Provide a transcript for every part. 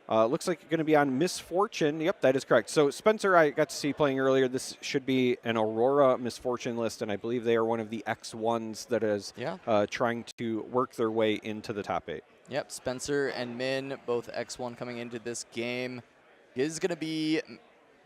Looks like it's going to be on Misfortune. Yep, that is correct. So Spencer, I got to see playing earlier. This should be an Aurora Misfortune list, and I believe they are one of the X1s that is trying to work their way into the top 8. Yep, Spencer and Min, both X1 coming into this game. It is going to be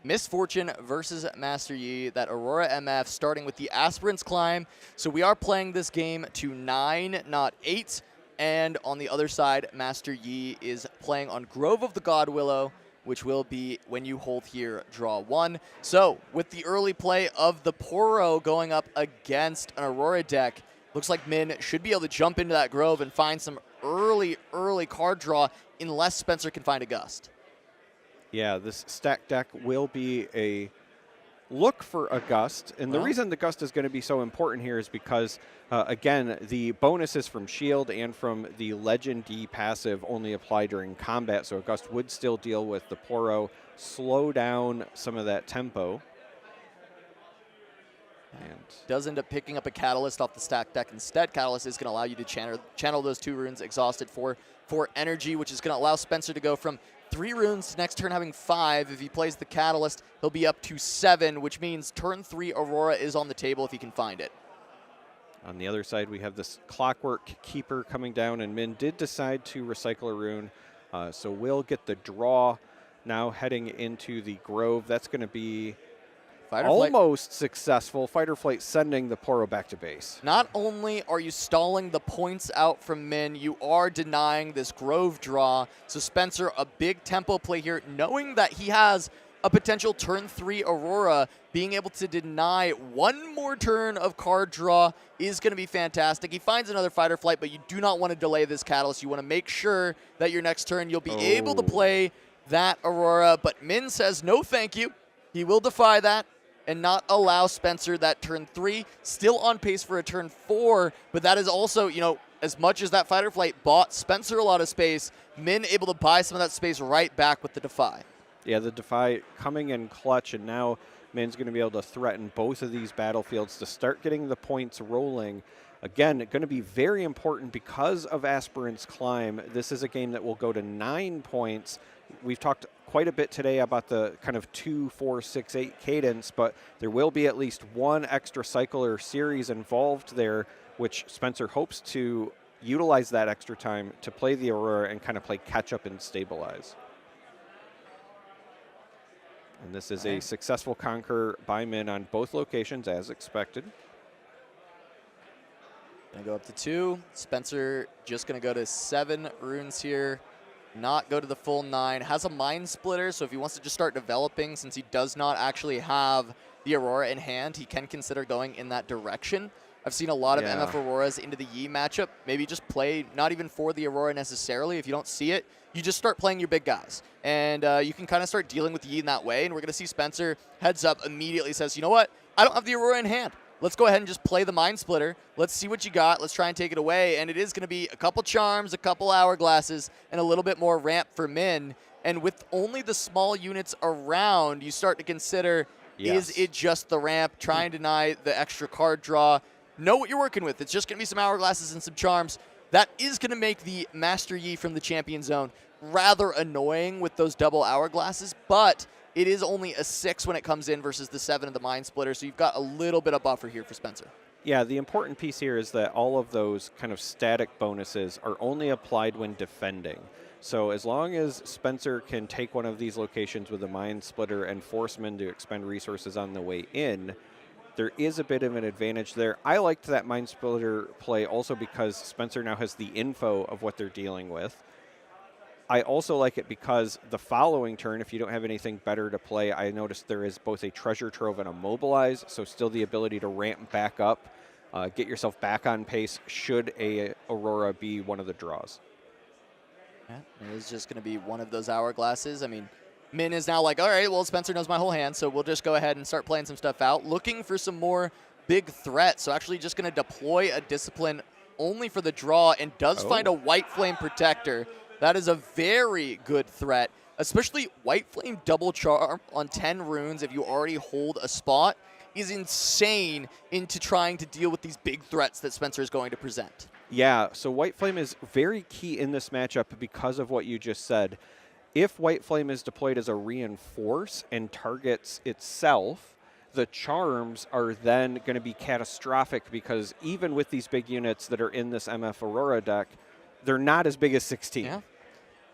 Misfortune versus Master Yi, that Aurora MF, starting with the Aspirant's Climb. So we are playing this game to 9, not 8. And on the other side, Master Yi is playing on Grove of the God Willow, which will be when you hold here, draw 1. So with the early play of the Poro going up against an Aurora deck, looks like Min should be able to jump into that Grove and find some early card draw unless Spencer can find a Gust. Yeah, this stack deck will be a look for a Gust. And the reason the Gust is going to be so important here is because, again, the bonuses from Shield and from the Legend D passive only apply during combat. So a Gust would still deal with the Poro, slow down some of that tempo. And does end up picking up a Catalyst off the stack deck instead. Catalyst is going to allow you to channel those 2 runes exhausted for energy, which is going to allow Spencer to go from 3 runes to next turn having 5. If he plays the Catalyst, he'll be up to 7, which means turn 3 Aurora is on the table if he can find it. On the other side, we have this Clockwork Keeper coming down, and Min did decide to recycle a rune. So we'll get the draw now heading into the Grove. That's going to be almost successful. Fight or Flight sending the Poro back to base. Not only are you stalling the points out from Min, you are denying this Grove draw. So Spencer, a big tempo play here, knowing that he has a potential turn 3 Aurora, being able to deny 1 more turn of card draw is going to be fantastic. He finds another Fight or Flight, but you do not want to delay this Catalyst. You want to make sure that your next turn you'll be able to play that Aurora, but Min says no thank you. He will defy that and not allow Spencer that turn 3. Still on pace for a turn 4, but that is also, you know, as much as that Fight or Flight bought Spencer a lot of space, Min able to buy some of that space right back with the Defy. Yeah, the Defy coming in clutch, and now Min's going to be able to threaten both of these battlefields to start getting the points rolling. Again, going to be very important because of Aspirant's Climb. This is a game that will go to 9 points. We've talked quite a bit today about the kind of 2, 4, 6, 8 cadence, but there will be at least 1 extra cycle or series involved there, which Spencer hopes to utilize that extra time to play the Aurora and kind of play catch up and stabilize. And this is a successful conquer by Min on both locations as expected. Gonna go up to 2. Spencer just gonna go to 7 runes here. Not go to the full 9. Has a Mind Splitter, so if he wants to just start developing, since he does not actually have the Aurora in hand, he can consider going in that direction. I've seen a lot of MF Auroras into the Yi matchup. Maybe just play not even for the Aurora necessarily. If you don't see it, you just start playing your big guys. And you can kind of start dealing with Yi in that way. And we're going to see Spencer heads up immediately says, you know what? I don't have the Aurora in hand. Let's go ahead and just play the Mind Splitter. Let's see what you got. Let's try and take it away. And it is going to be a couple Charms, a couple Hourglasses, and a little bit more ramp for Min. And with only the small units around, you start to consider, is it just the ramp? Try and deny the extra card draw. Know what you're working with. It's just going to be some Hourglasses and some Charms. That is going to make the Master Yi from the Champion Zone rather annoying with those double Hourglasses, but it is only a 6 when it comes in versus the 7 of the Mind Splitter, so you've got a little bit of buffer here for Spencer. Yeah, the important piece here is that all of those kind of static bonuses are only applied when defending. So as long as Spencer can take one of these locations with a Mind Splitter and force Min to expend resources on the way in, there is a bit of an advantage there. I liked that Mind Splitter play also because Spencer now has the info of what they're dealing with. I also like it because the following turn, if you don't have anything better to play, I noticed there is both a Treasure Trove and a Mobilize, so still the ability to ramp back up, get yourself back on pace should a Aurora be one of the draws. Yeah, it is just going to be one of those Hourglasses. I mean, Min is now like, all right, well, Spencer knows my whole hand, so we'll just go ahead and start playing some stuff out. Looking for some more big threats, so actually just going to deploy a Discipline only for the draw and does find a White Flame Protector. That is a very good threat, especially White Flame Double Charm on 10 runes if you already hold a spot is insane into trying to deal with these big threats that Spencer is going to present. Yeah, so White Flame is very key in this matchup because of what you just said. If White Flame is deployed as a reinforce and targets itself, the charms are then going to be catastrophic because even with these big units that are in this MF Aurora deck, they're not as big as 16. Yeah,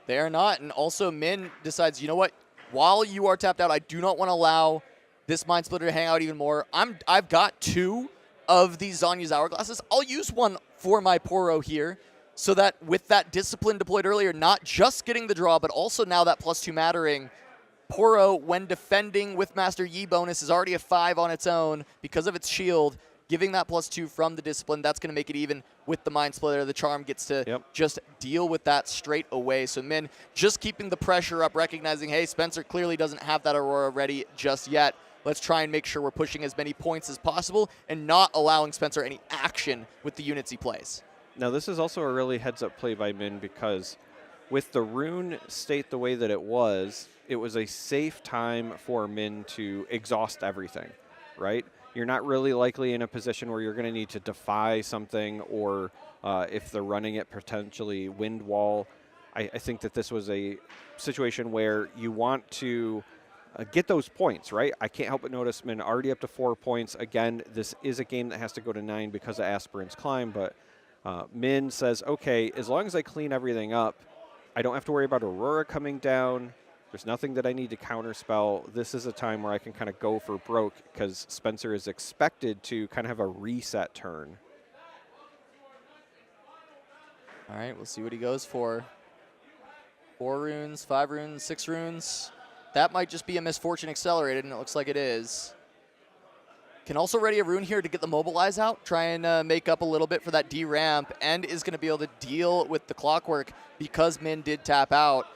they are not. And also Min decides, you know what? While you are tapped out, I do not want to allow this Mind Splitter to hang out even more. I've got 2 of these Zanya's Hourglasses. I'll use one for my Poro here so that with that Discipline deployed earlier, not just getting the draw, but also now that +2 mattering, Poro, when defending with Master Yi bonus, is already a 5 on its own because of its shield. Giving that +2 from the Discipline, that's going to make it even with the Mind Splitter. The Charm gets to just deal with that straight away. So Min just keeping the pressure up, recognizing, hey, Spencer clearly doesn't have that Aurora ready just yet. Let's try and make sure we're pushing as many points as possible and not allowing Spencer any action with the units he plays. Now, this is also a really heads-up play by Min because with the rune state the way that it was a safe time for Min to exhaust everything, right? You're not really likely in a position where you're going to need to defy something or if they're running it, potentially wind wall. I think that this was a situation where you want to get those points, right? I can't help but notice Min already up to 4 points. Again, this is a game that has to go to 9 because of Aspirant's Climb, but Min says, okay, as long as I clean everything up, I don't have to worry about Aurora coming down. There's nothing that I need to counterspell. This is a time where I can kind of go for broke because Spencer is expected to kind of have a reset turn. All right, we'll see what he goes for. 4 runes, 5 runes, 6 runes. That might just be a Misfortune accelerated, and it looks like it is. Can also ready a rune here to get the Mobilize out, try and make up a little bit for that D ramp, and is going to be able to deal with the Clockwork because Min did tap out.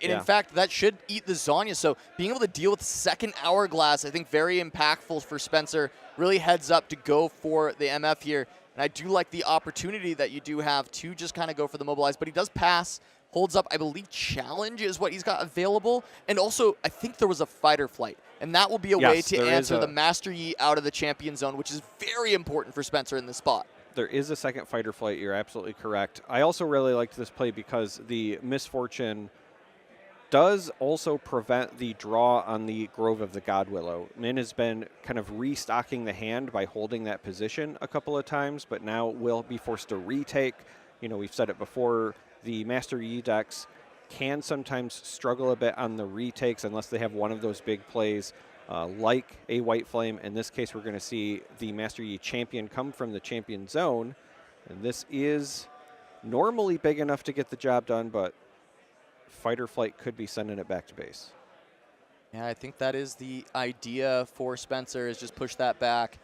In fact, that should eat the Zanya, so being able to deal with the second Hourglass, I think very impactful for Spencer. Really heads up to go for the MF here. And I do like the opportunity that you do have to just kind of go for the Mobilize, but he does pass, holds up, I believe Challenge is what he's got available, and also I think there was a Fight or Flight, and that will be a way to answer the Master Yi out of the Champion Zone, which is very important for Spencer in this spot. There is a second Fight or Flight, you're absolutely correct. I also really liked this play because the Misfortune does also prevent the draw on the Grove of the God Willow. Min has been kind of restocking the hand by holding that position a couple of times, but now will be forced to retake. You know, we've said it before, the Master Yi decks can sometimes struggle a bit on the retakes unless they have one of those big plays like a White Flame. In this case, we're going to see the Master Yi champion come from the champion zone, and this is normally big enough to get the job done, but Fight or Flight could be sending it back to base. Yeah, I think that is the idea for Spencer, is just push that back,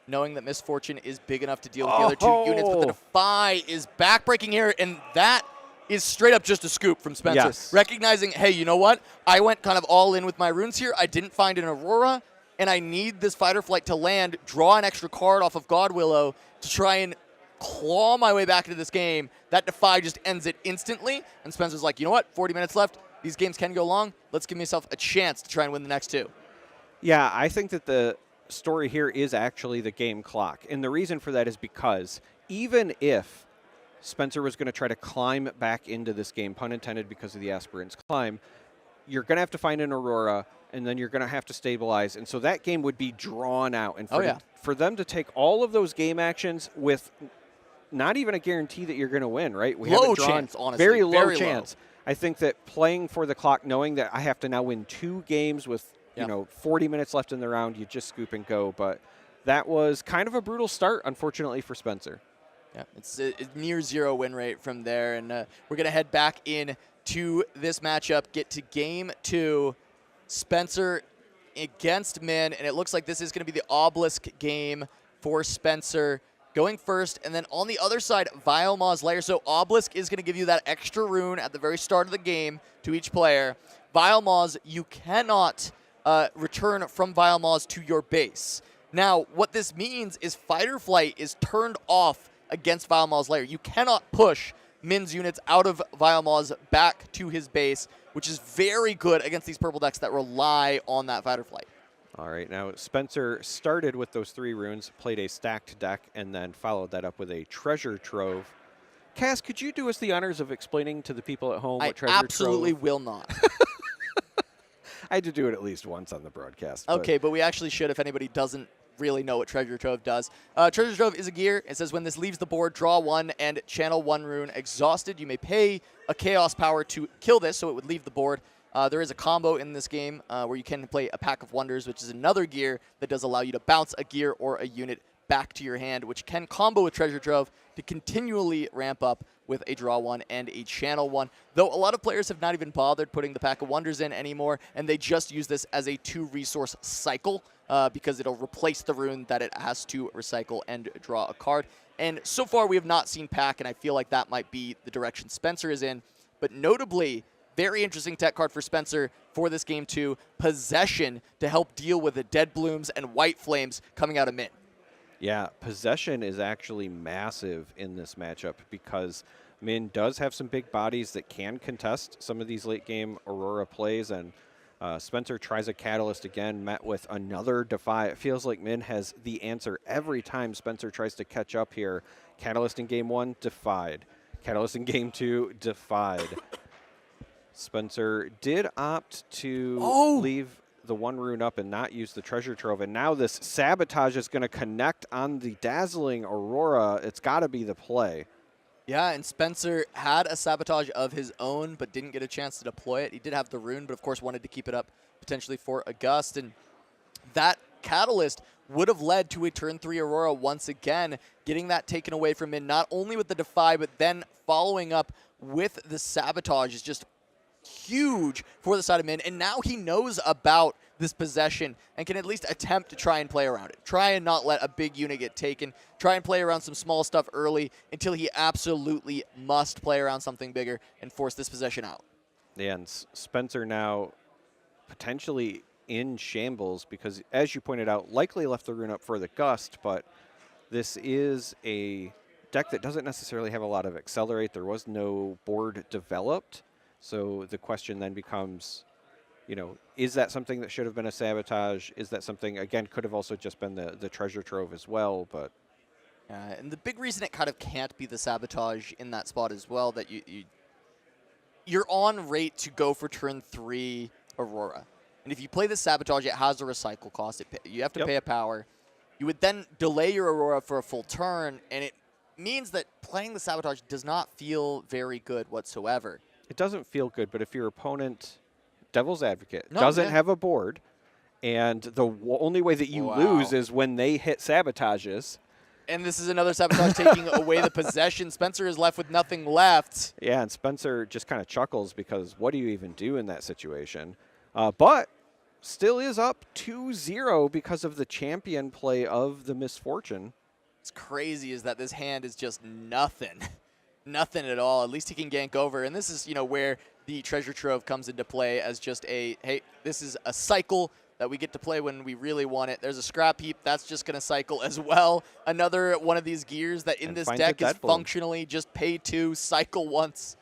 knowing that Misfortune is big enough to deal with the other 2 units, but the Defy is backbreaking here, and that is straight up just a scoop from Spencer. Yes. Recognizing, hey, you know what? I went kind of all in with my runes here. I didn't find an Aurora, and I need this Fight or Flight to land, draw an extra card off of God Willow to try and claw my way back into this game. That Defy just ends it instantly, and Spencer's like, you know what? 40 minutes left. These games can go long. Let's give myself a chance to try and win the next 2. Yeah, I think that the story here is actually the game clock, and the reason for that is because even if Spencer was going to try to climb back into this game, pun intended because of the Aspirant's Climb, you're going to have to find an Aurora, and then you're going to have to stabilize, and so that game would be drawn out. And for them to take all of those game actions with not even a guarantee that you're going to win, right? We low chance, honestly. Very low chance. I think that playing for the clock, knowing that I have to now win 2 games with, you know, 40 minutes left in the round, you just scoop and go. But that was kind of a brutal start, unfortunately, for Spencer. Yeah, it's a near 0 win rate from there. And we're going to head back in to this matchup, get to game 2. Spencer against Min, and it looks like this is going to be the Obelisk game for Spencer. Going first, and then on the other side, Vile Maw's Lair. So Obelisk is going to give you that extra rune at the very start of the game to each player. Vile Maw's, you cannot return from Vile Maw's to your base. Now, what this means is Fight or Flight is turned off against Vile Maw's Lair. You cannot push Min's units out of Vile Maw's back to his base, which is very good against these purple decks that rely on that Fight or Flight. All right, now Spencer started with those 3 runes, played a stacked deck, and then followed that up with a treasure trove. Cass, could you do us the honors of explaining to the people at home what treasure trove? I absolutely will not. I had to do it at least once on the broadcast. Okay, but we actually should if anybody doesn't really know what Treasure Trove does. Treasure Trove is a gear. It says when this leaves the board, draw 1 and channel 1 rune. Exhausted, you may pay a chaos power to kill this, so it would leave the board. There is a combo in this game where you can play a Pack of Wonders, which is another gear that does allow you to bounce a gear or a unit back to your hand, which can combo with Treasure Trove to continually ramp up with a draw 1 and a channel 1. Though a lot of players have not even bothered putting the Pack of Wonders in anymore, and they just use this as a 2-resource cycle because it'll replace the rune that it has to recycle and draw a card. And so far we have not seen Pack, and I feel like that might be the direction Spencer is in. But notably, very interesting tech card for Spencer for this game too, Possession, to help deal with the Dead Blooms and White Flames coming out of Minh. Yeah, Possession is actually massive in this matchup because Minh does have some big bodies that can contest some of these late-game Aurora plays, and Spencer tries a Catalyst again, met with another Defy. It feels like Minh has the answer every time Spencer tries to catch up here. Catalyst in Game 1, defied. Catalyst in Game 2, defied. Spencer did opt to leave the 1 rune up and not use the Treasure Trove, and now this Sabotage is going to connect on the Dazzling Aurora. It's got to be the play. Yeah, and Spencer had a Sabotage of his own, but didn't get a chance to deploy it. He did have the rune, but of course wanted to keep it up potentially for a Gust, and that Catalyst would have led to a turn 3 Aurora once again, getting that taken away from him, not only with the Defy, but then following up with the Sabotage is just huge for the side of Minh, and now he knows about this possession and can at least attempt to try and play around it. Try and not let a big unit get taken. Try and play around some small stuff early until he absolutely must play around something bigger and force this possession out. Yeah, and Spencer now potentially in shambles because, as you pointed out, likely left the rune up for the Gust, but this is a deck that doesn't necessarily have a lot of Accelerate. There was no board developed. So the question then becomes, you know, is that something that should have been a Sabotage? Is that something, again, could have also just been the Treasure Trove as well? But and the big reason it kind of can't be the Sabotage in that spot as well, that you're on rate to go for turn 3 Aurora. And if you play the Sabotage, it has a recycle cost. You have to pay a power. You would then delay your Aurora for a full turn, and it means that playing the Sabotage does not feel very good whatsoever. It doesn't feel good, but if your opponent, Devil's Advocate, doesn't have a board, and the only way that you lose is when they hit Sabotages. And this is another Sabotage taking away the possession. Spencer is left with nothing left. Yeah, and Spencer just kind of chuckles because what do you even do in that situation? But still is up 2-0 because of the champion play of the Misfortune. What's crazy is that this hand is just nothing. Nothing at all. At least he can gank over. And this is, you know, where the Treasure Trove comes into play as just a, hey, this is a cycle that we get to play when we really want it. There's a Scrap Heap. That's just going to cycle as well. Another one of these gears that in this deck is functionally just pay 2, cycle once.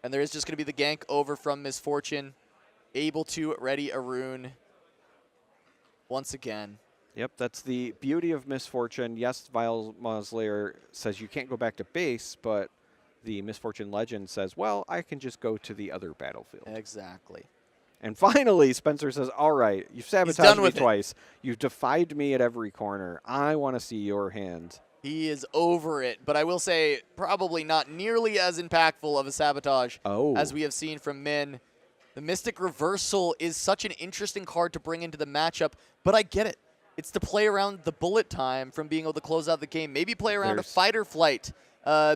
And there is just going to be the gank over from Misfortune. Able to ready a rune once again. Yep, that's the beauty of Misfortune. Yes, Vile Mauslayer says you can't go back to base, but the Misfortune Legend says, well, I can just go to the other battlefield. Exactly. And finally, Spencer says, all right, you've sabotaged me twice. You've defied me at every corner. I want to see your hand. He is over it, but I will say probably not nearly as impactful of a Sabotage as we have seen from Minh. The Mystic Reversal is such an interesting card to bring into the matchup, but I get it. It's to play around the bullet time from being able to close out the game. Maybe play around a Fight or Flight,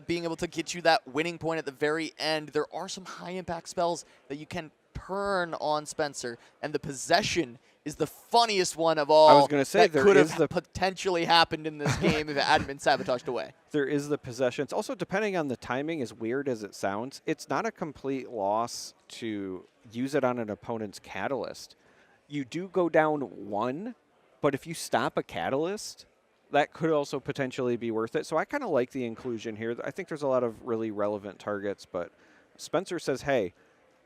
being able to get you that winning point at the very end. There are some high-impact spells that you can turn on Spencer, and the Possession is the funniest one of all. I was going to say, that could have potentially happened in this game if it hadn't been sabotaged away. There is the Possession. It's also, depending on the timing, as weird as it sounds, it's not a complete loss to use it on an opponent's Catalyst. You do go down 1, but if you stop a Catalyst, that could also potentially be worth it. So I kind of like the inclusion here. I think there's a lot of really relevant targets, but Spencer says, hey,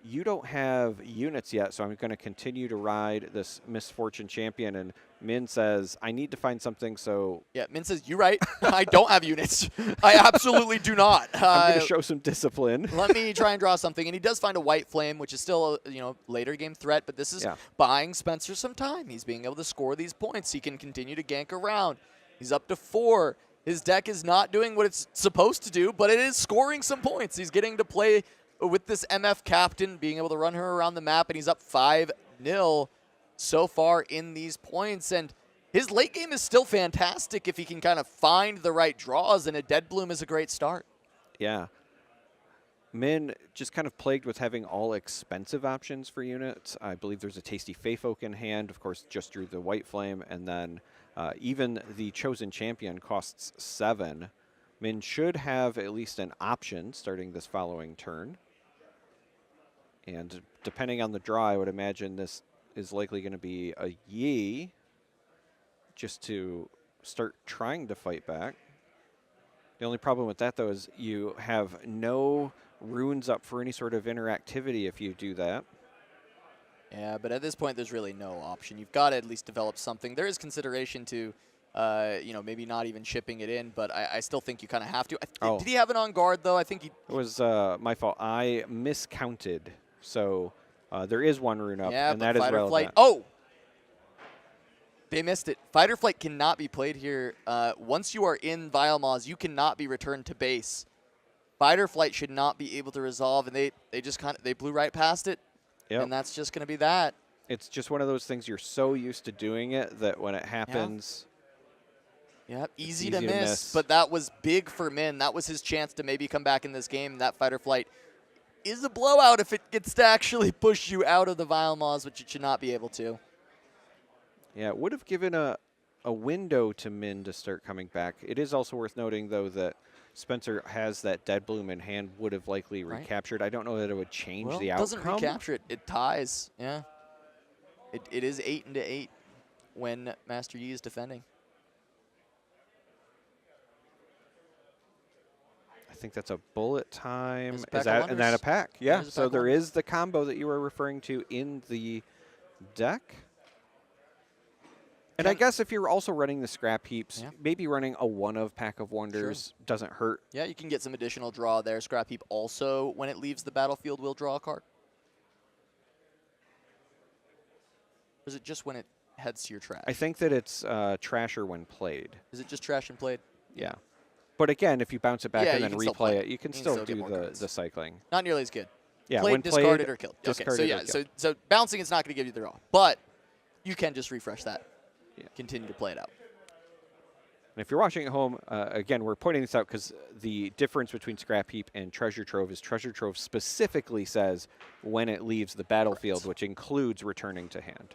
you don't have units yet, so I'm going to continue to ride this Misfortune Champion. And Min says, I need to find something, so... Yeah, Min says, you're right. I don't have units. I absolutely do not. I'm going to show some discipline. Let me try and draw something. And he does find a White Flame, which is still a later game threat, but this is buying Spencer some time. He's being able to score these points. He can continue to gank around. He's up to 4. His deck is not doing what it's supposed to do, but it is scoring some points. He's getting to play with this MF captain, being able to run her around the map, and he's up 5-0 so far in these points. And his late game is still fantastic if he can kind of find the right draws, and a Dead Bloom is a great start. Yeah. Min just kind of plagued with having all expensive options for units. I believe there's a Tasty Faith Oak in hand. Of course, just drew the White Flame, and then even the Chosen Champion costs 7. Min should have at least an option starting this following turn. And depending on the draw, I would imagine this is likely going to be a Yi just to start trying to fight back. The only problem with that, though, is you have no runes up for any sort of interactivity if you do that. Yeah, but at this point, there's really no option. You've got to at least develop something. There is consideration to, maybe not even shipping it in, but I still think you kind of have to. Did he have it on guard, though? I think he... It was my fault. I miscounted. So there is one rune up, and that is relevant. Flight. Oh! They missed it. Fight or Flight cannot be played here. Once you are in Vile Maws, you cannot be returned to base. Fight or Flight should not be able to resolve, and they just they blew right past it. Yep. And that's just going to be that. It's just one of those things you're so used to doing it that when it happens... Yeah, easy to miss, but that was big for Min. That was his chance to maybe come back in this game. That Fight or Flight is a blowout if it gets to actually push you out of the Vile Maws, which it should not be able to. Yeah, it would have given a window to Min to start coming back. It is also worth noting, though, that Spencer has that Dead Bloom in hand, would have likely recaptured. I don't know that it would change the outcome. It doesn't recapture it. It ties, yeah. It is 8-8 when Master Yi is defending. I think that's a bullet time. Is that a pack? Yeah, so there is the combo that you were referring to in the deck. And I guess if you're also running the scrap heaps, maybe running a one of Pack of Wonders doesn't hurt. Yeah, you can get some additional draw there. Scrap heap also, when it leaves the battlefield, will draw a card. Or is it just when it heads to your trash? I think that it's trasher when played. Is it just trash and played? Yeah. But again, if you bounce it back and then replay it, you can still do the cycling. Not nearly as good. Yeah, played, when discarded, or killed. Discarded okay, so bouncing is not going to give you the draw. But you can just refresh that. Yeah. Continue to play it out. And if you're watching at home, again, we're pointing this out because the difference between Scrap Heap and Treasure Trove is Treasure Trove specifically says when it leaves the battlefield, which includes returning to hand.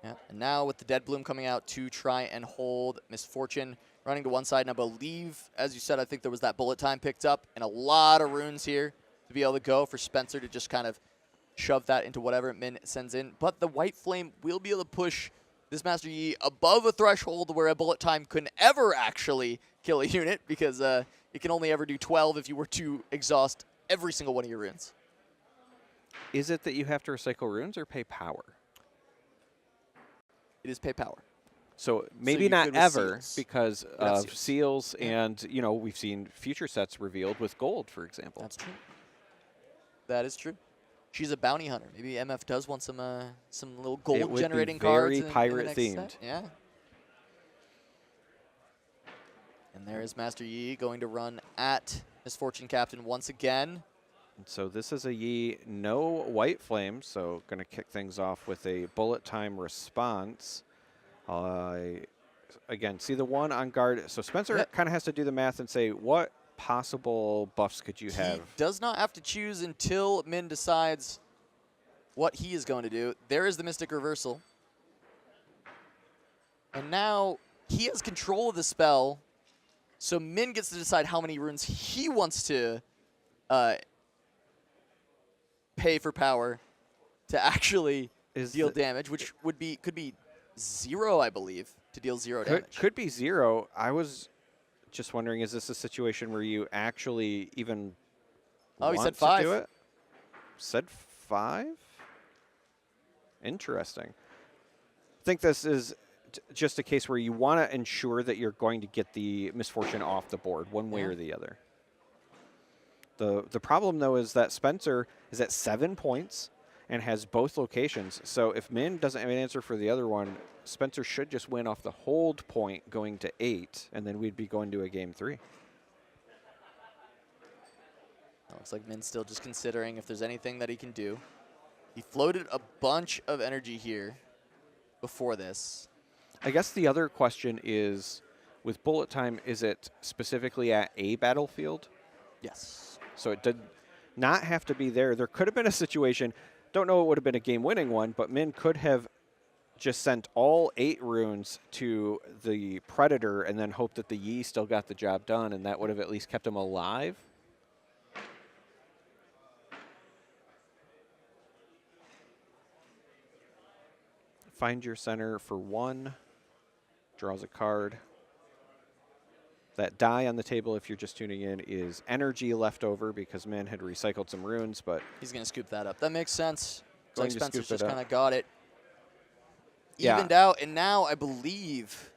Yeah, and now with the Dead Bloom coming out to try and hold Misfortune running to one side, and I believe, as you said, I think there was that bullet time picked up, and a lot of runes here to be able to go for Spencer to just kind of shove that into whatever Min sends in. But the White Flame will be able to push this Master Yi above a threshold where a bullet time couldn't ever actually kill a unit, because it can only ever do 12 if you were to exhaust every single one of your runes. Is it that you have to recycle runes or pay power? It is pay power. So maybe not ever because of seals, and we've seen future sets revealed with gold, for example. That's true. That is true. She's a bounty hunter. Maybe MF does want some little gold generating cards. Very pirate themed. Yeah. And there is Master Yi going to run at Misfortune Captain once again. And so this is a Yi, no White Flame, so going to kick things off with a bullet time response. Again, see the one on guard. So Spencer kind of has to do the math and say, what possible buffs could you have? He does not have to choose until Min decides what he is going to do. There is the Mystic Reversal. And now he has control of the spell, so Min gets to decide how many runes he wants to pay for power to actually deal damage, which could be 0, I believe, to deal 0 damage. Could be 0. I was just wondering, is this a situation where you actually even want said 5. to do it? Said 5? Interesting. I think this is just a case where you want to ensure that you're going to get the Misfortune off the board one way or the other. The problem, though, is that Spencer is at 7 points and has both locations. So if Min doesn't have an answer for the other one, Spencer should just win off the hold point going to 8, and then we'd be going to a game 3. Looks like Min's still just considering if there's anything that he can do. He floated a bunch of energy here before this. I guess the other question is, with bullet time, is it specifically at a battlefield? Yes. So it did not have to be there. There could have been a situation, don't know it would have been a game-winning one, but Min could have just sent all 8 runes to the Predator and then hoped that the Yi still got the job done, and that would have at least kept him alive. Find your center for 1. Draws a card. That die on the table, if you're just tuning in, is energy left over because Min had recycled some runes, but he's going to scoop that up. That makes sense. It's like Spencer's just kind of got it evened out, and now I believe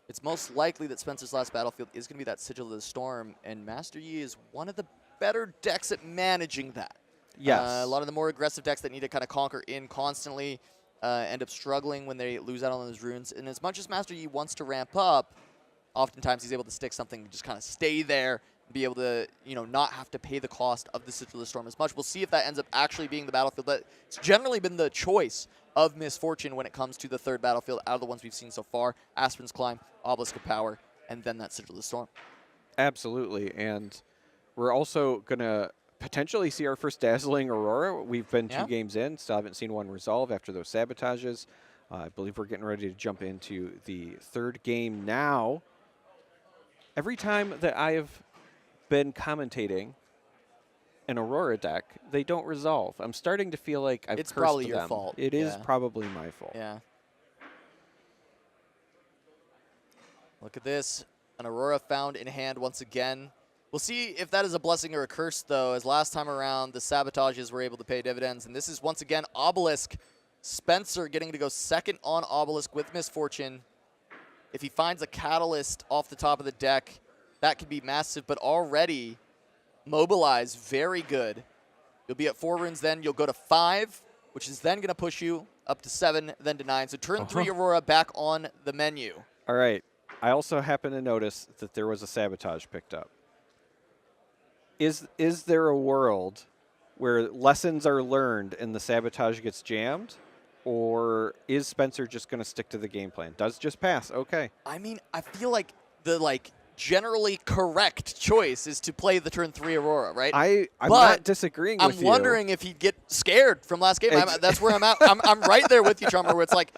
it's most likely that Spencer's last battlefield is going to be that Sigil of the Storm, and Master Yi is one of the better decks at managing that. Yes. A lot of the more aggressive decks that need to kind of conquer in constantly end up struggling when they lose out on those runes. And as much as Master Yi wants to ramp up, oftentimes he's able to stick something, just kind of stay there, and be able to, you know, not have to pay the cost of the Sigil of the Storm as much. We'll see if that ends up actually being the battlefield. But it's generally been the choice of Misfortune when it comes to the third battlefield out of the ones we've seen so far. Aspen's Climb, Obelisk of Power, and then that Sigil of the Storm. Absolutely. And we're also going to potentially see our first Dazzling Aurora. We've been 2 games in, still haven't seen one resolve after those sabotages. I believe we're getting ready to jump into the 3rd game now. Every time that I have been commentating an Aurora deck, they don't resolve. I'm starting to feel like I've cursed them. It's probably your fault. It is probably my fault. Yeah. Look at this. An Aurora found in hand once again. We'll see if that is a blessing or a curse, though, as last time around, the sabotages were able to pay dividends. And this is, once again, Obelisk. Spencer getting to go second on Obelisk with Misfortune. If he finds a Catalyst off the top of the deck, that could be massive. But already, Mobilize, very good. You'll be at 4 runes then. You'll go to 5, which is then going to push you up to 7, then to 9. So turn 3 Aurora back on the menu. All right. I also happen to notice that there was a sabotage picked up. Is there a world where lessons are learned and the sabotage gets jammed? Or is Spencer just going to stick to the game plan? Does just pass, okay. I mean, I feel like the generally correct choice is to play the turn 3 Aurora, right? I'm not disagreeing with you. I'm wondering if he'd get scared from last game. That's where I'm at. I'm right there with you, Chummer, where it's like,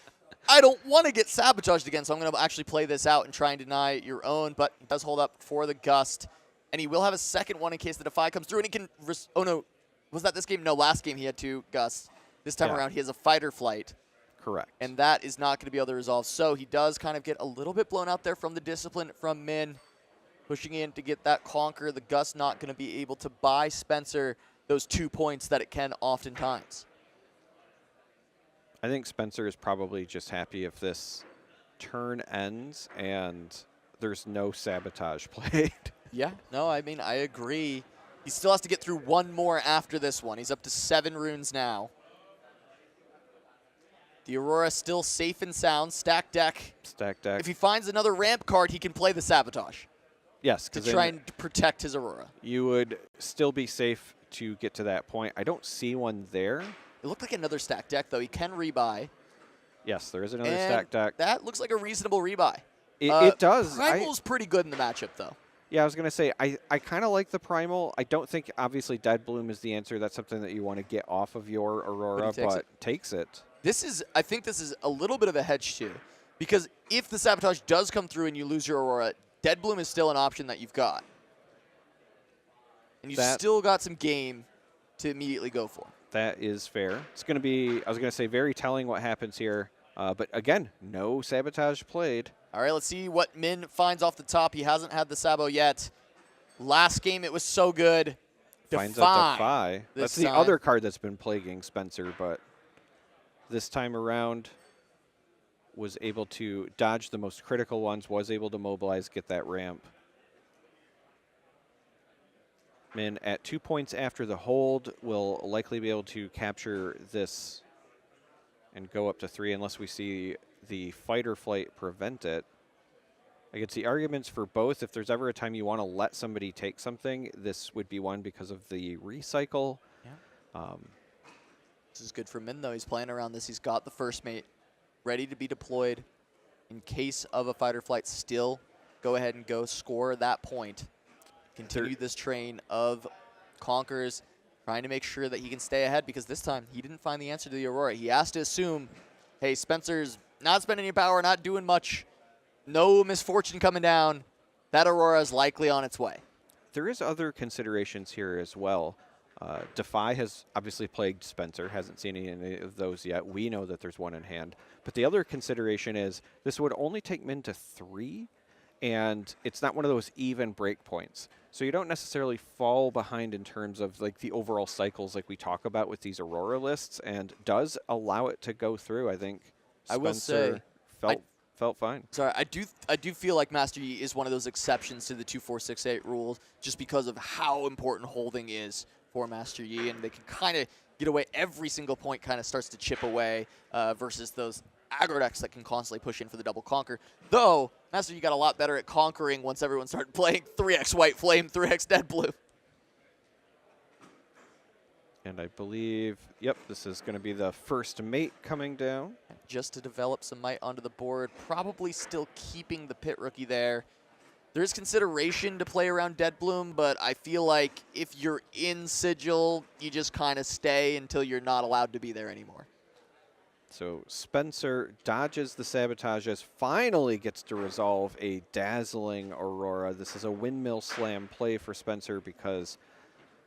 I don't want to get sabotaged again, so I'm going to actually play this out and try and deny your own, but he does hold up for the Gust. And he will have a second one in case the Defy comes through, and he can... oh, no. Was that this game? No, last game he had 2 Gusts. This time around, he has a Fighter Flight. Correct. And that is not going to be able to resolve. So he does kind of get a little bit blown out there from the Discipline from Min. Pushing in to get that Conquer. The Gust not going to be able to buy Spencer those 2 points that it can oftentimes. I think Spencer is probably just happy if this turn ends and there's no sabotage played. Yeah, no, I mean, I agree. He still has to get through 1 more after this one. He's up to 7 runes now. The Aurora still safe and sound. Stack deck. Stack deck. If he finds another ramp card, he can play the Sabotage. Yes. To try and protect his Aurora. You would still be safe to get to that point. I don't see one there. It looked like another stack deck, though. He can rebuy. Yes, there is another stack deck. That looks like a reasonable rebuy. It does. Primal's pretty good in the matchup, though. Yeah, I was going to say, I kind of like the Primal. I don't think, obviously, Dead Bloom is the answer. That's something that you want to get off of your Aurora, but takes it. I think this is a little bit of a hedge, too. Because if the Sabotage does come through and you lose your Aurora, Dead Bloom is still an option that you've got. And you've still got some game to immediately go for. That is fair. It's going to be, I was going to say, very telling what happens here. But again, no Sabotage played. All right, let's see what Min finds off the top. He hasn't had the Sabo yet. Last game, it was so good. finds a Defy. Defy. That's the other card that's been plaguing Spencer, but this time around was able to dodge the most critical ones, was able to mobilize, get that ramp. Min at 2 points after the hold will likely be able to capture this and go up to 3 unless we see the fight or flight prevent it. I could see arguments for both. If there's ever a time you want to let somebody take something, this would be one because of the recycle. Yeah. This is good for Min, though. He's playing around this. He's got the first mate ready to be deployed in case of a fight or flight. Still, go ahead and go score that point. Continue this train of conquerors, trying to make sure that he can stay ahead, because this time he didn't find the answer to the Aurora. He has to assume, hey, Spencer's not spending any power, not doing much, no misfortune coming down. That Aurora is likely on its way. There is other considerations here as well. Defy has obviously plagued Spencer, hasn't seen any of those yet. We know that there's one in hand. But the other consideration is this would only take Min to 3, and it's not one of those even break points. So you don't necessarily fall behind in terms of like the overall cycles like we talk about with these Aurora lists, and does allow it to go through. I think Spencer I will say, felt fine. Sorry, I do feel like Master Yi is one of those exceptions to the 2-4-6-8 rules, just because of how important holding is for Master Yi, and they can kind of get away. Every single point kind of starts to chip away versus those aggro decks that can constantly push in for the double conquer. Though, Master Yi got a lot better at conquering once everyone started playing 3x White Flame, 3x Dead Blue. And I believe, yep, this is going to be the first mate coming down. Just to develop some might onto the board, probably still keeping the pit rookie there. There is consideration to play around Dead Bloom, but I feel like if you're in Sigil, you just kind of stay until you're not allowed to be there anymore. So Spencer dodges the sabotages, finally gets to resolve a dazzling Aurora. This is a windmill slam play for Spencer because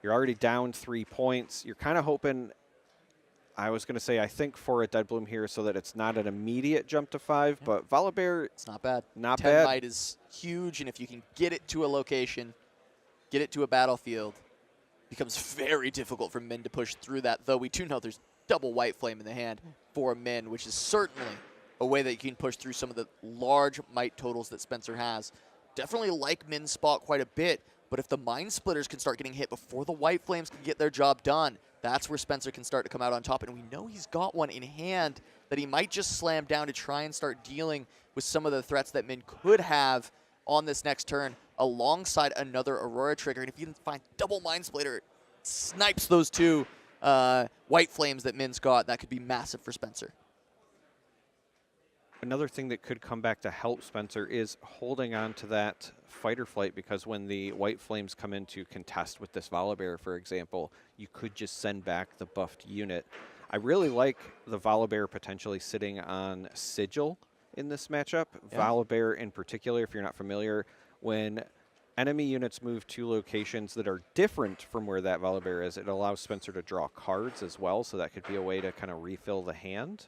you're already down 3 points. You're kind of hoping, I was going to say, I think for a Dead Bloom here so that it's not an immediate jump to 5, but Volibear, it's not bad. Not 10 bad. might is huge, and if you can get it to a location, get it to a battlefield, it becomes very difficult for Min to push through that, though we do know there's double White Flame in the hand for Min, which is certainly a way that you can push through some of the large might totals that Spencer has. Definitely like Min's spot quite a bit, but if the Mind Splitters can start getting hit before the White Flames can get their job done, that's where Spencer can start to come out on top, and we know he's got one in hand that he might just slam down to try and start dealing with some of the threats that Min could have on this next turn alongside another Aurora trigger, and if you can find double Mind Splitter, it snipes those two White Flames that Min's got. That could be massive for Spencer. Another thing that could come back to help Spencer is holding on to that fight or flight, because when the White Flames come in to contest with this Volibear, for example, you could just send back the buffed unit. I really like the Volibear potentially sitting on Sigil in this matchup. Yeah. Volibear in particular, if you're not familiar, when enemy units move to locations that are different from where that Volibear is, it allows Spencer to draw cards as well, so that could be a way to kind of refill the hand.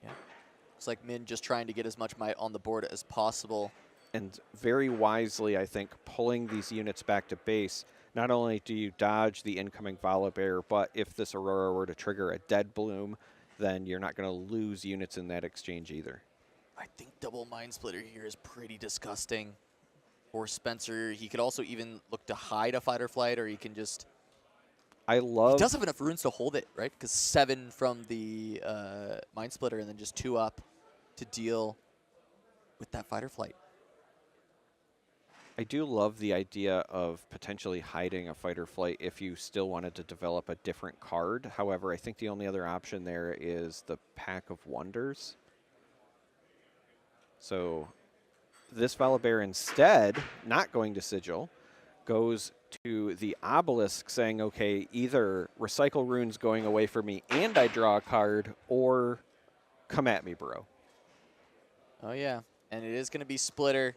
Yeah. Looks like Min just trying to get as much might on the board as possible. And very wisely, I think, pulling these units back to base. Not only do you dodge the incoming Volibear, but if this Aurora were to trigger a Dead Bloom, then you're not going to lose units in that exchange either. I think double Mind Splitter here is pretty disgusting for Spencer. He could also even look to hide a fight or flight, or he can just... He does have enough runes to hold it, right? Because 7 from the Mind Splitter and then just 2 up to deal with that fight or flight. I do love the idea of potentially hiding a fight or flight if you still wanted to develop a different card. However, I think the only other option there is the Pack of Wonders. So this Volibear instead, not going to Sigil, goes to the Obelisk saying, okay, either recycle runes going away for me and I draw a card, or come at me, bro. Oh, yeah. And it is going to be Splitter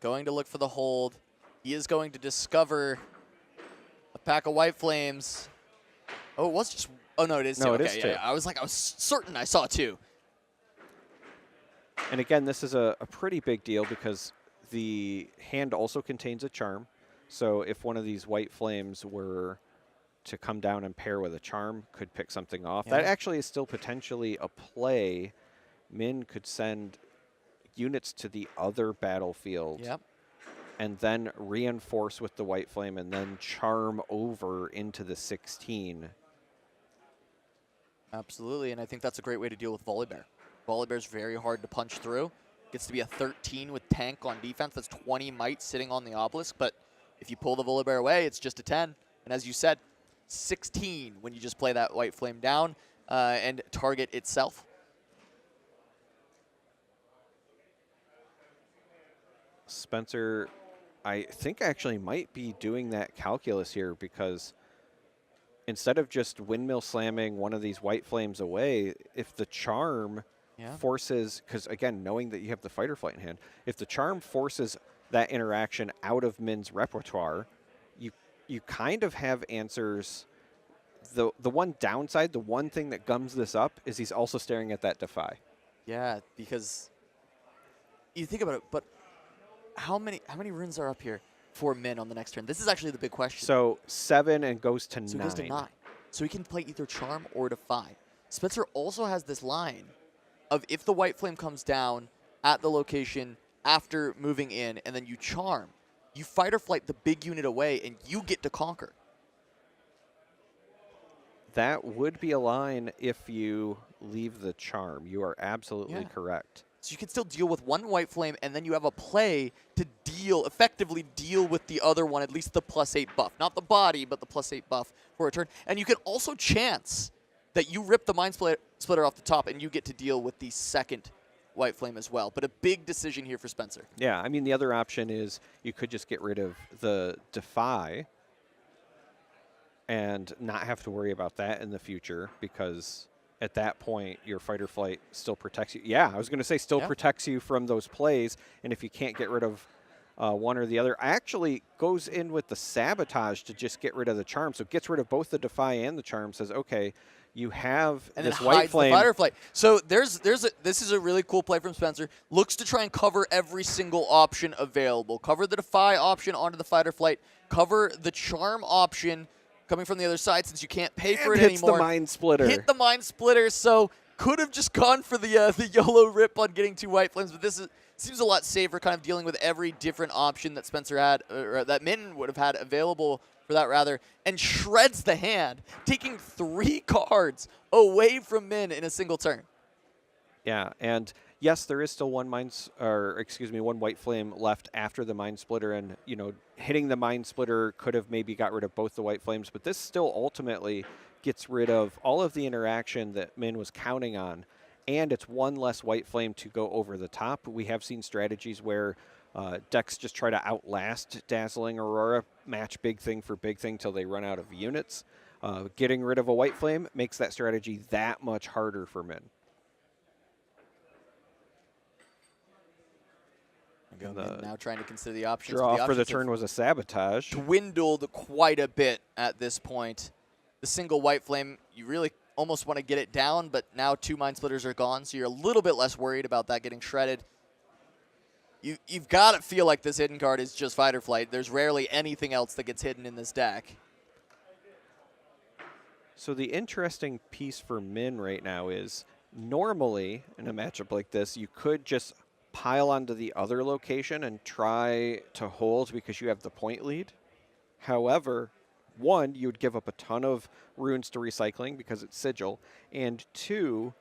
going to look for the hold. He is going to discover a pack of White Flames. Oh, it was just... Oh, no, it is 2. No, okay, it is 2. Yeah, I was certain I saw 2. And again, this is a pretty big deal because the hand also contains a charm. So if one of these white flames were to come down and pair with a charm, could pick something off. Yeah. That actually is still potentially a play. Min could send units to the other battlefield. Yep. And then reinforce with the white flame and then charm over into the 16. Absolutely, and I think that's a great way to deal with Volibear. Volibear's very hard to punch through. Gets to be a 13 with tank on defense. That's 20 might sitting on the obelisk, but if you pull the Volibear away, it's just a 10. And as you said, 16 when you just play that white flame down and target itself. Spencer, I think actually might be doing that calculus here, because instead of just windmill slamming one of these white flames away, if the charm forces, because again, knowing that you have the fight or flight in hand, if the charm forces that interaction out of Min's repertoire, you kind of have answers. The one downside, the one thing that gums this up, is he's also staring at that defy. Yeah, because you think about it, but how many runes are up here for Min on the next turn? This is actually the big question. So 7 and goes to 9. So it goes to 9. So he can play either Charm or Defy. Spencer also has this line of if the white flame comes down at the location after moving in and then you Charm, you fight or flight the big unit away and you get to conquer. That would be a line if you leave the charm. You are absolutely correct. So you can still deal with one white flame, and then you have a play to effectively deal with the other one, at least the +8 buff. Not the body, but the +8 buff for a turn. And you can also chance that you rip the Mind Splitter off the top, and you get to deal with the second white flame as well. But a big decision here for Spencer. Yeah, I mean, the other option is you could just get rid of the Defy and not have to worry about that in the future, because at that point, your fight or flight still protects you. Yeah, I was going to say still protects you from those plays, and if you can't get rid of one or the other, actually goes in with the Sabotage to just get rid of the charm. So it gets rid of both the Defy and the charm, says, okay, you have and this then white hides flame. The fight or flight. So this is a really cool play from Spencer. Looks to try and cover every single option available. Cover the Defy option onto the fight or flight. Cover the charm option coming from the other side, since you can't pay for it hits anymore. The Mind Splitter. Hit the Mind Splitter, so could have just gone for the YOLO rip on getting 2 white flames, but this seems a lot safer, kind of dealing with every different option that Spencer had, or that Min would have had available for that rather, and shreds the hand, taking 3 cards away from Min in a single turn. Yeah, and yes, there is still one white flame left after the Mind Splitter, and hitting the Mind Splitter could have maybe got rid of both the white flames, but this still ultimately gets rid of all of the interaction that Min was counting on, and it's one less white flame to go over the top. We have seen strategies where decks just try to outlast Dazzling Aurora, match big thing for big thing till they run out of units. Getting rid of a white flame makes that strategy that much harder for Min. Now trying to consider the options. Draw for the turn was a Sabotage. Dwindled quite a bit at this point. The single white flame, you really almost want to get it down, but now 2 Mind Splitters are gone, so you're a little bit less worried about that getting shredded. You've got to feel like this hidden card is just fight or flight. There's rarely anything else that gets hidden in this deck. So the interesting piece for Min right now is, normally in a matchup like this, you could just pile onto the other location and try to hold because you have the point lead. However, 1, you would give up a ton of runes to recycling because it's sigil, and 2,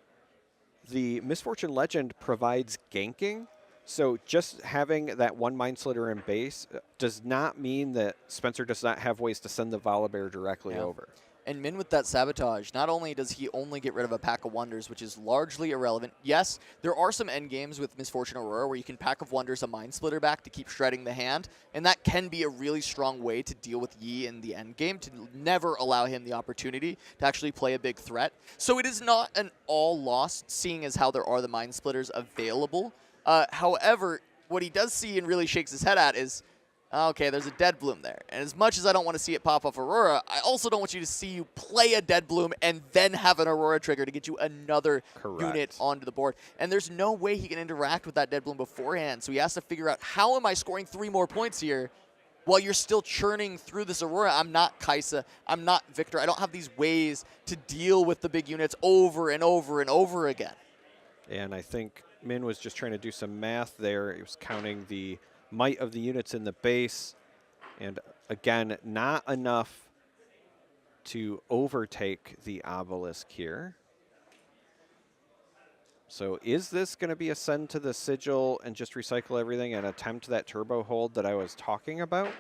the Misfortune Legend provides ganking. So just having that 1 Mind Splitter in base does not mean that Spencer does not have ways to send the Volibear directly over. And Min with that Sabotage, not only does he only get rid of a Pack of Wonders, which is largely irrelevant. Yes, there are some end games with Misfortune Aurora where you can Pack of Wonders a Mind Splitter back to keep shredding the hand, and that can be a really strong way to deal with Yi in the end game, to never allow him the opportunity to actually play a big threat. So it is not an all loss, seeing as how there are the Mind Splitters available. However, what he does see and really shakes his head at is, okay, there's a Dead Bloom there. And as much as I don't want to see it pop off Aurora, I also don't want you to see you play a Dead Bloom and then have an Aurora trigger to get you another unit onto the board. And there's no way he can interact with that Dead Bloom beforehand. So he has to figure out, how am I scoring 3 more points here while you're still churning through this Aurora. I'm not Kaisa. I'm not Victor. I don't have these ways to deal with the big units over and over and over again. And I think Min was just trying to do some math there. He was counting the might of the units in the base. And again, not enough to overtake the obelisk here. So is this going to be a send to the sigil and just recycle everything and attempt that turbo hold that I was talking about?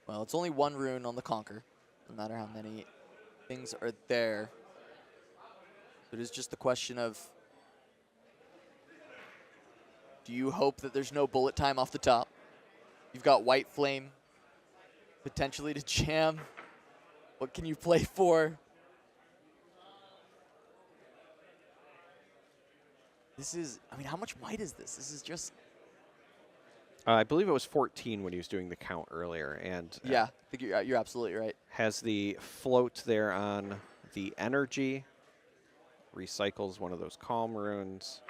Well, it's only one rune on the Conquer, no matter how many things are there. So it is just the question of, do you hope that there's no bullet time off the top? You've got White Flame potentially to jam. What can you play for? This is, I mean, how much might is this? This is just... I believe it was 14 when he was doing the count earlier. And yeah, I think you're absolutely right. Has the float there on the energy. Recycles one of those calm runes.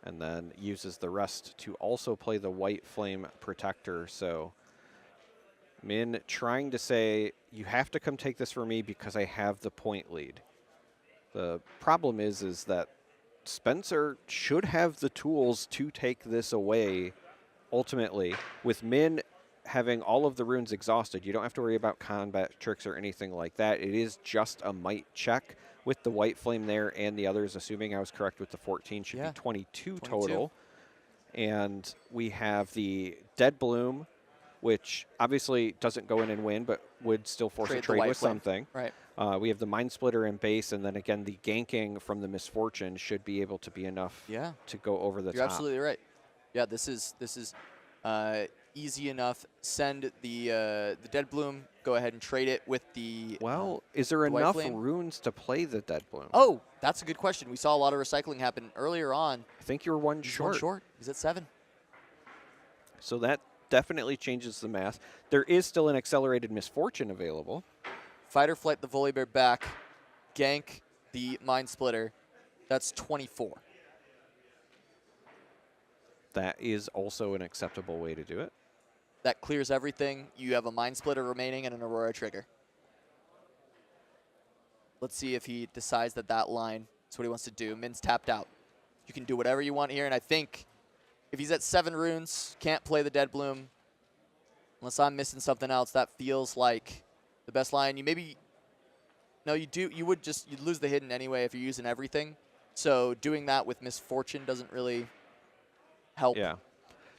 And then uses the rest to also play the White Flame Protector. So Min trying to say, you have to come take this for me because I have the point lead. The problem is that Spencer should have the tools to take this away ultimately. With Min having all of the runes exhausted, you don't have to worry about combat tricks or anything like that. It is just a might check with the White Flame there and the others, assuming I was correct with the 14, should be 22 total. And we have the Dead Bloom, which obviously doesn't go in and win, but would still force a trade with something. Right. We have the Mind Splitter and base, and then again, the ganking from the Misfortune should be able to be enough to go over the top. You're absolutely right. Yeah, this is easy enough. Send the Dead Bloom. Go ahead and trade it with the. Well, is there enough runes to play the Dead Bloom? Oh, that's a good question. We saw a lot of recycling happen earlier on. I think you're one short. One short. He's at 7. So that definitely changes the math. There is still an accelerated Misfortune available. Fight or flight the Volibear back, gank the Mind Splitter. That's 24. That is also an acceptable way to do it. That clears everything. You have a Mind Splitter remaining and an Aurora trigger. Let's see if he decides that line is what he wants to do. Min's tapped out. You can do whatever you want here, and I think if he's at 7 runes, can't play the Dead Bloom, unless I'm missing something else, that feels like the best line. You maybe, no, you do. You'd lose the hidden anyway if you're using everything. So doing that with Misfortune doesn't really help. Yeah.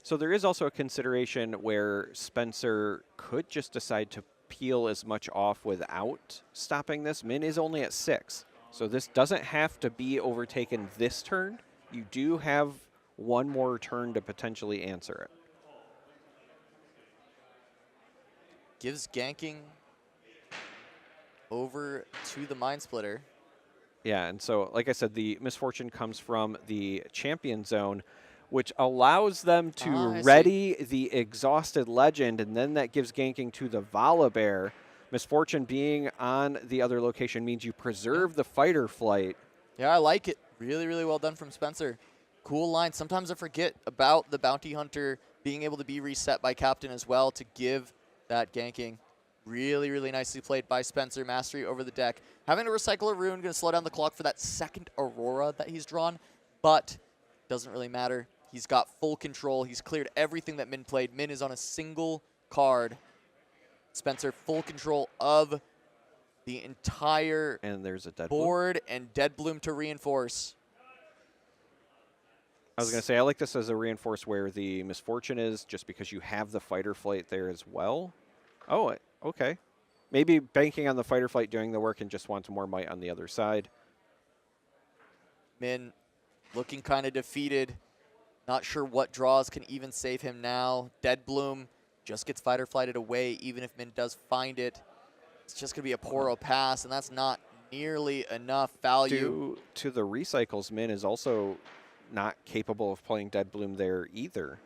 So there is also a consideration where Spencer could just decide to peel as much off without stopping this. Min is only at 6. So this doesn't have to be overtaken this turn. You do have one more turn to potentially answer it. Gives ganking over to the Mind Splitter. Yeah, and so, like I said, the Misfortune comes from the Champion Zone, which allows them to ready the Exhausted Legend, and then that gives ganking to the Volibear. Misfortune being on the other location means you preserve the Fighter Flight. Yeah, I like it. Really, really well done from Spencer. Cool line. Sometimes I forget about the Bounty Hunter being able to be reset by Captain as well to give that ganking. Really, really nicely played by Spencer. Mastery over the deck. Having to recycle a rune, going to slow down the clock for that second Aurora that he's drawn, but doesn't really matter. He's got full control. He's cleared everything that Min played. Min is on a single card. Spencer, full control of the entire and there's a Dead board and Dead Bloom to reinforce. I was going to say, I like this as a reinforce where the Misfortune is, just because you have the Fighter Flight there as well. Oh, okay. Maybe banking on the Fighter Flight doing the work and just wants more might on the other side. Min looking kind of defeated. Not sure what draws can even save him now. Dead Bloom just gets Fighter Flighted away, even if Min does find it. It's just going to be a Poro pass, and that's not nearly enough value. To the recycles, Min is also not capable of playing Dead Bloom there either.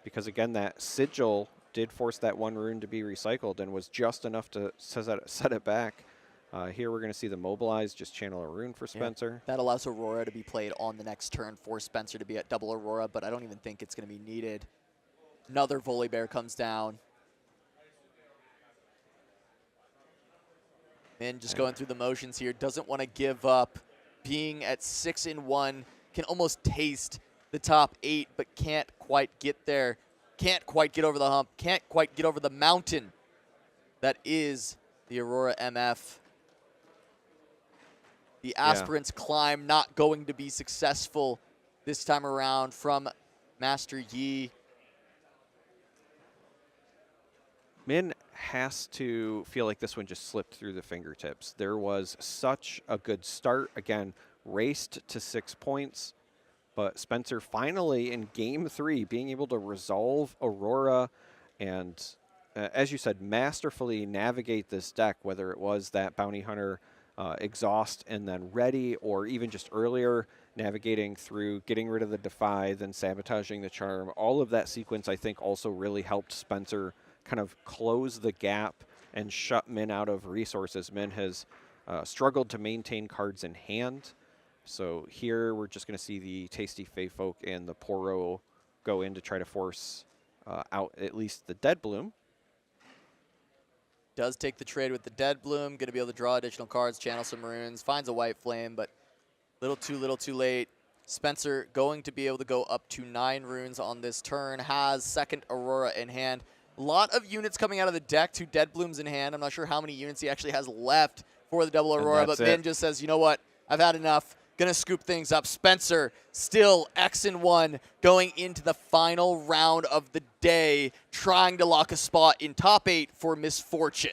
Because, again, that Sigil did force that one rune to be recycled and was just enough to set it back. Here we're going to see the Mobilize, just channel a rune for Spencer. Yeah. That allows Aurora to be played on the next turn for Spencer to be at double Aurora, but I don't even think it's going to be needed. Another volley bear comes down. Minh just going through the motions here. Doesn't want to give up. Being at 6-1, can almost taste the top 8, but can't quite get there. Can't quite get over the hump. Can't quite get over the mountain that is the Aurora MF. The aspirant's climb not going to be successful this time around from Master Yi. Minh has to feel like this one just slipped through the fingertips. There was such a good start. Again, raced to 6 points, but Spencer finally in game 3 being able to resolve Aurora and, as you said, masterfully navigate this deck, whether it was that Bounty Hunter exhaust and then ready, or even just earlier navigating through getting rid of the Defy, then sabotaging the Charm. All of that sequence, I think, also really helped Spencer kind of close the gap and shut Minh out of resources. Minh has struggled to maintain cards in hand. So here we're just going to see the Tasty Fey Folk and the Poro go in to try to force out at least the Dead Bloom. Does take the trade with the Dead Bloom. Going to be able to draw additional cards, channel some runes, finds a White Flame, but little too late. Spencer going to be able to go up to 9 runes on this turn. Has second Aurora in hand. A lot of units coming out of the deck, 2 Dead Blooms in hand. I'm not sure how many units he actually has left for the double Aurora, but Minh just says, you know what, I've had enough. Gonna scoop things up. Spencer still X-1 going into the final round of the day, trying to lock a spot in top 8 for Misfortune.